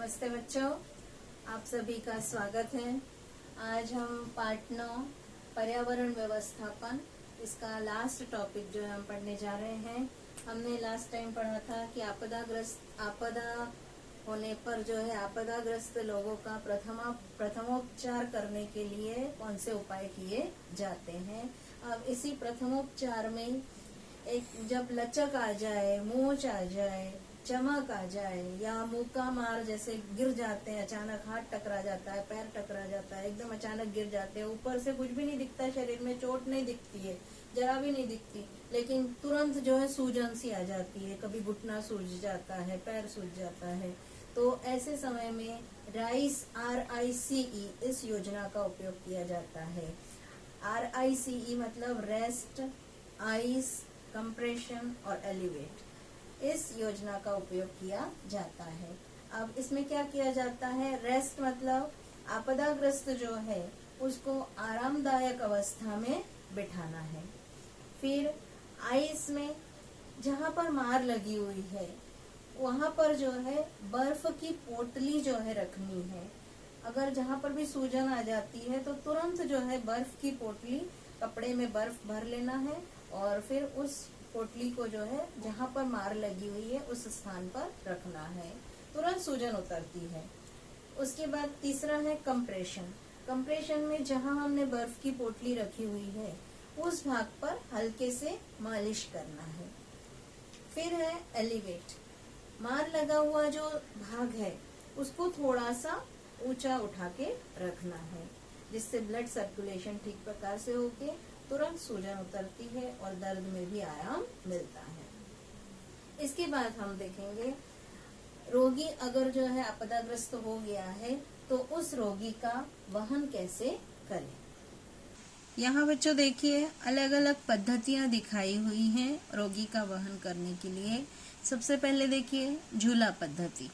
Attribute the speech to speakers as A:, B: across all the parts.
A: नमस्ते बच्चों, आप सभी का स्वागत है। आज हम पार्ट 9 पर्यावरण व्यवस्थापन, इसका लास्ट टॉपिक जो है हम पढ़ने जा रहे हैं। हमने लास्ट टाइम पढ़ा था कि आपदा होने पर जो है आपदाग्रस्त लोगों का प्रथमोपचार करने के लिए कौन से उपाय किए जाते हैं। अब इसी प्रथमोपचार में एक जब लचक आ जाए, मोच आ जाए, चमक आ जाए या मुक्का मार जैसे गिर जाते हैं, अचानक हाथ टकरा जाता है, पैर टकरा जाता है, एकदम अचानक गिर जाते हैं, ऊपर से कुछ भी नहीं दिखता है, शरीर में चोट नहीं दिखती है, जरा भी नहीं दिखती, लेकिन तुरंत जो है सूजन सी आ जाती है, कभी घुटना सूज जाता है, पैर सूज जाता है। तो ऐसे समय में RICE इस योजना का उपयोग किया जाता है। RICE मतलब रेस्ट, आइस, कंप्रेशन और एलिवेट, इस योजना का उपयोग किया जाता है। अब इसमें क्या किया जाता है? रेस्ट मतलब आपदाग्रस्त जो है उसको आरामदायक अवस्था में बिठाना है। फिर आइस में जहाँ पर मार लगी हुई है वहां पर जो है बर्फ की पोटली जो है रखनी है। अगर जहाँ पर भी सूजन आ जाती है तो तुरंत जो है बर्फ की पोटली, कपड़े में बर्फ भर लेना है और फिर उस पोटली को जो है जहाँ पर मार लगी हुई है उस स्थान पर रखना है, तुरंत सूजन उतरती है। उसके बाद तीसरा है कंप्रेशन। कंप्रेशन में जहाँ हमने बर्फ की पोटली रखी हुई है उस भाग पर हल्के से मालिश करना है। फिर है एलिवेट। मार लगा हुआ जो भाग है उसको थोड़ा सा ऊंचा उठा के रखना है, जिससे ब्लड सर्कुलेशन ठीक प्रकार से होके तुरंत सूजन उतरती है और दर्द में भी आराम मिलता है। इसके बाद हम देखेंगे रोगी अगर जो है आपदाग्रस्त हो गया है तो उस रोगी का वहन कैसे करें। यहाँ बच्चों देखिए अलग अलग पद्धतियां दिखाई हुई हैं रोगी का वहन करने के लिए। सबसे पहले देखिए झूला पद्धति।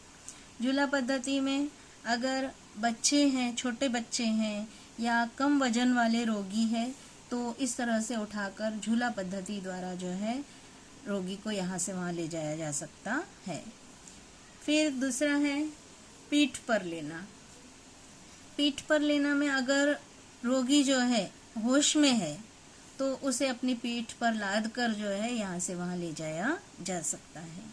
A: झूला पद्धति में अगर बच्चे हैं, छोटे बच्चे हैं या कम वजन वाले रोगी है तो इस तरह से उठाकर झूला पद्धति द्वारा जो है रोगी को यहाँ से वहाँ ले जाया जा सकता है। फिर दूसरा है पीठ पर लेना। पीठ पर लेना में अगर रोगी जो है होश में है तो उसे अपनी पीठ पर लाद कर जो है यहाँ से वहाँ ले जाया जा सकता है।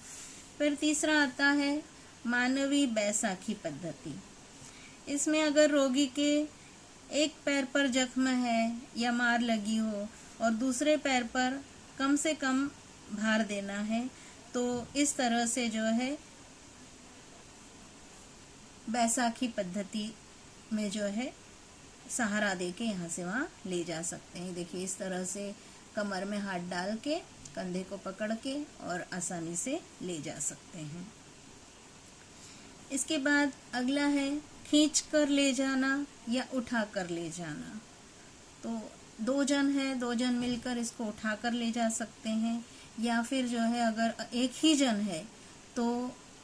A: फिर तीसरा आता है मानवी बैसाखी पद्धति। इसमें अगर रोगी के एक पैर पर जख्म है या मार लगी हो और दूसरे पैर पर कम से कम भार देना है तो इस तरह से जो है बैसाखी पद्धति में जो है सहारा देके यहाँ से वहाँ ले जा सकते हैं। देखिए इस तरह से कमर में हाथ डाल के कंधे को पकड़ के और आसानी से ले जा सकते हैं। इसके बाद अगला है खींच कर ले जाना या उठा कर ले जाना। तो दो जन मिलकर इसको उठा कर ले जा सकते हैं या फिर जो है अगर एक ही जन है तो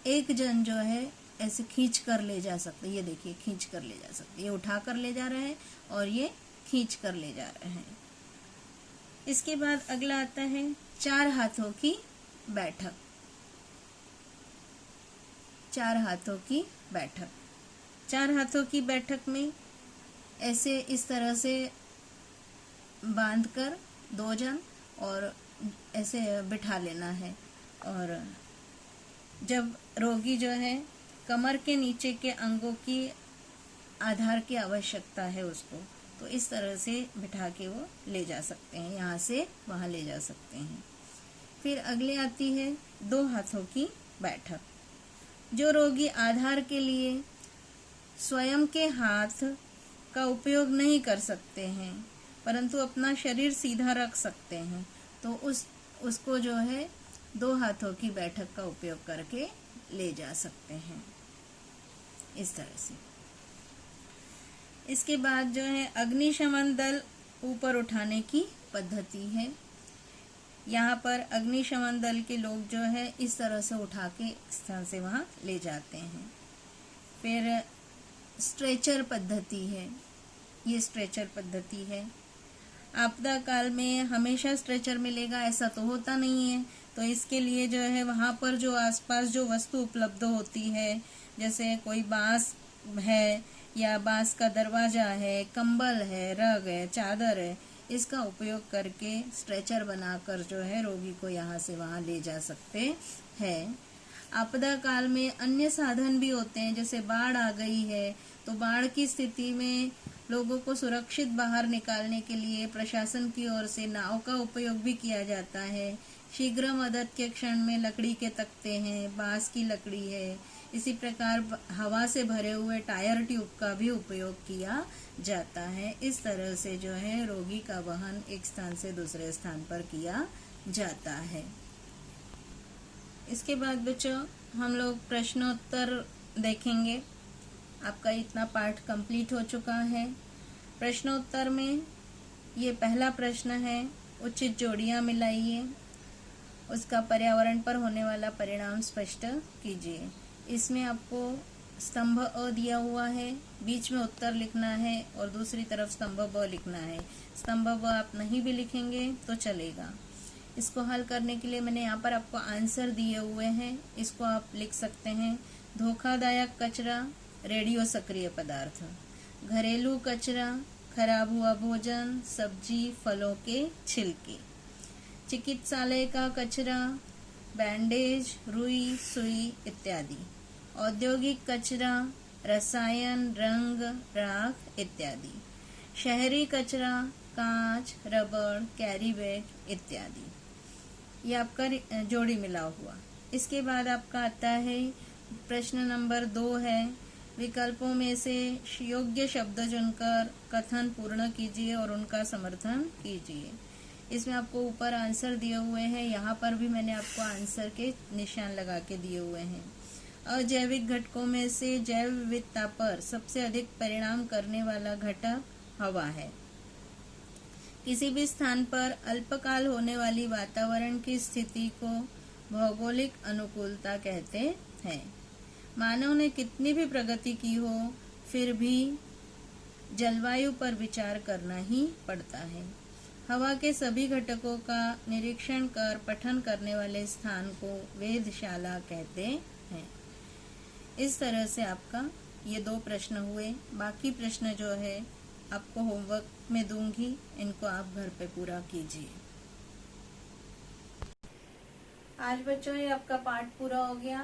A: एक जन जो है ऐसे खींच कर ले जा सकते हैं। ये देखिए खींच कर ले जा सकते हैं, ये उठा कर ले जा रहे हैं और ये खींच कर ले जा रहे हैं। इसके बाद अगला आता है 4 हाथों की बैठक। 4 हाथों की बैठक। 4 हाथों की बैठक में ऐसे इस तरह से बांधकर 2 जन और ऐसे बिठा लेना है और जब रोगी जो है कमर के नीचे के अंगों की आधार की आवश्यकता है उसको, तो इस तरह से बिठा के वो ले जा सकते हैं, यहाँ से वहाँ ले जा सकते हैं। फिर अगले आती है 2 हाथों की बैठक। जो रोगी आधार के लिए स्वयं के हाथ का उपयोग नहीं कर सकते हैं परंतु अपना शरीर सीधा रख सकते हैं तो उसको जो है 2 हाथों की बैठक का उपयोग करके ले जा सकते हैं, इस तरह से। इसके बाद जो है अग्निशमन दल ऊपर उठाने की पद्धति है। यहाँ पर अग्निशमन दल के लोग जो है इस तरह से उठा के स्थान से वहाँ ले जाते हैं। फिर स्ट्रेचर पद्धति है, ये स्ट्रेचर पद्धति है। आपदा काल में हमेशा स्ट्रेचर मिलेगा ऐसा तो होता नहीं है, तो इसके लिए जो है वहाँ पर जो आसपास जो वस्तु उपलब्ध होती है, जैसे कोई बांस है या बांस का दरवाजा है, कंबल है, रग है, चादर है, इसका उपयोग करके स्ट्रेचर बनाकर जो है रोगी को यहाँ से वहाँ ले जा सकते हैं। आपदा काल में अन्य साधन भी होते हैं, जैसे बाढ़ आ गई है तो बाढ़ की स्थिति में लोगों को सुरक्षित बाहर निकालने के लिए प्रशासन की ओर से नाव का उपयोग भी किया जाता है। शीघ्र मदद के क्षण में लकड़ी के तख्ते हैं, बांस की लकड़ी है। इसी प्रकार हवा से भरे हुए टायर ट्यूब का भी उपयोग किया जाता है। इस तरह से जो है रोगी का वहन एक स्थान से दूसरे स्थान पर किया जाता है। इसके बाद बच्चों हम लोग प्रश्नोत्तर देखेंगे। आपका इतना पाठ कंप्लीट हो चुका है। प्रश्नोत्तर में ये पहला प्रश्न है, उचित जोड़ियां मिलाइए, उसका पर्यावरण पर होने वाला परिणाम स्पष्ट कीजिए। इसमें आपको स्तंभ अ दिया हुआ है, बीच में उत्तर लिखना है और दूसरी तरफ स्तंभ ब लिखना है। स्तंभ ब आप नहीं भी लिखेंगे तो चलेगा। इसको हल करने के लिए मैंने यहाँ पर आपको आंसर दिए हुए हैं, इसको आप लिख सकते हैं। धोखादायक कचरा, रेडियो सक्रिय पदार्थ। घरेलू कचरा, खराब हुआ भोजन, सब्जी, फलों के छिलके। चिकित्सालय का कचरा, बैंडेज, रुई, सुई इत्यादि। औद्योगिक कचरा, रसायन, रंग, राख इत्यादि। शहरी कचरा, कांच, रबड़, कैरी बैग इत्यादि। ये आपका जोड़ी मिला हुआ। इसके बाद आपका आता है प्रश्न नंबर 2 है, विकल्पों में से योग्य शब्द चुनकर कथन पूर्ण कीजिए और उनका समर्थन कीजिए। इसमें आपको ऊपर आंसर दिए हुए हैं, यहाँ पर भी मैंने आपको आंसर के निशान लगा के दिए हुए हैं। अजैविक घटकों में से जैव विविधता पर सबसे अधिक परिणाम करने वाला घटक हवा है। किसी भी स्थान पर अल्पकाल होने वाली वातावरण की स्थिति को भौगोलिक अनुकूलता कहते हैं। मानव ने कितनी भी प्रगति की हो, फिर भी जलवायु पर विचार करना ही पड़ता है। हवा के सभी घटकों का निरीक्षण कर पठन करने वाले स्थान को वेधशाला कहते हैं। इस तरह से आपका ये 2 प्रश्न हुए। बाकी प्रश्न जो है आपको होमवर्क में दूंगी, इनको आप घर पे पूरा कीजिए। आज बच्चों ये आपका पाठ पूरा हो गया।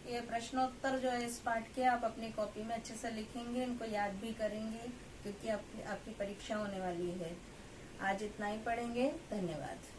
A: ये प्रश्नोत्तर जो है इस पाठ के आप अपनी कॉपी में अच्छे से लिखेंगे, इनको याद भी करेंगे क्योंकि आपकी परीक्षा होने वाली है। आज इतना ही पढ़ेंगे। धन्यवाद।